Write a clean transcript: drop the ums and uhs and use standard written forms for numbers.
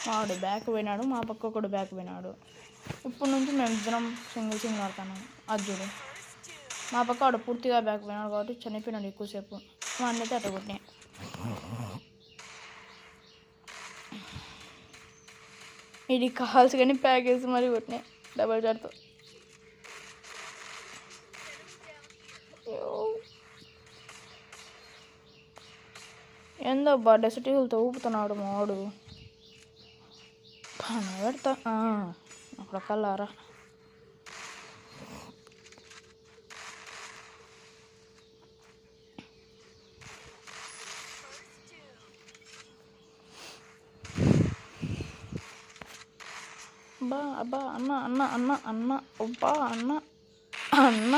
వాడు బ్యాక్ పోయినాడు, మా పక్క ఒకడు బ్యాక్ పోయినాడు. ఇప్పుడు నుంచి మేము ఇద్దరం సింగిల్ ఆడుతున్నాం. అర్జుడు మా పక్క వాడు పూర్తిగా బ్యాక్ పోయినాడు కాబట్టి చనిపోయినాడు ఎక్కువసేపు. వాడిని అయితే అట్ట కొట్టినా. ఇది కాల్స్ కానీ ప్యాక్ వేసి మరీ కొట్టినాయి డబల్ షాట్తో. ఏందబ్బా డెసిటీలతో ఊపుతున్నాడు మావాడు. పెడతా అక్కడ కల్లారా. అబ్బా అబ్బా అన్న అన్న అన్న అన్న అబ్బా అన్న అన్న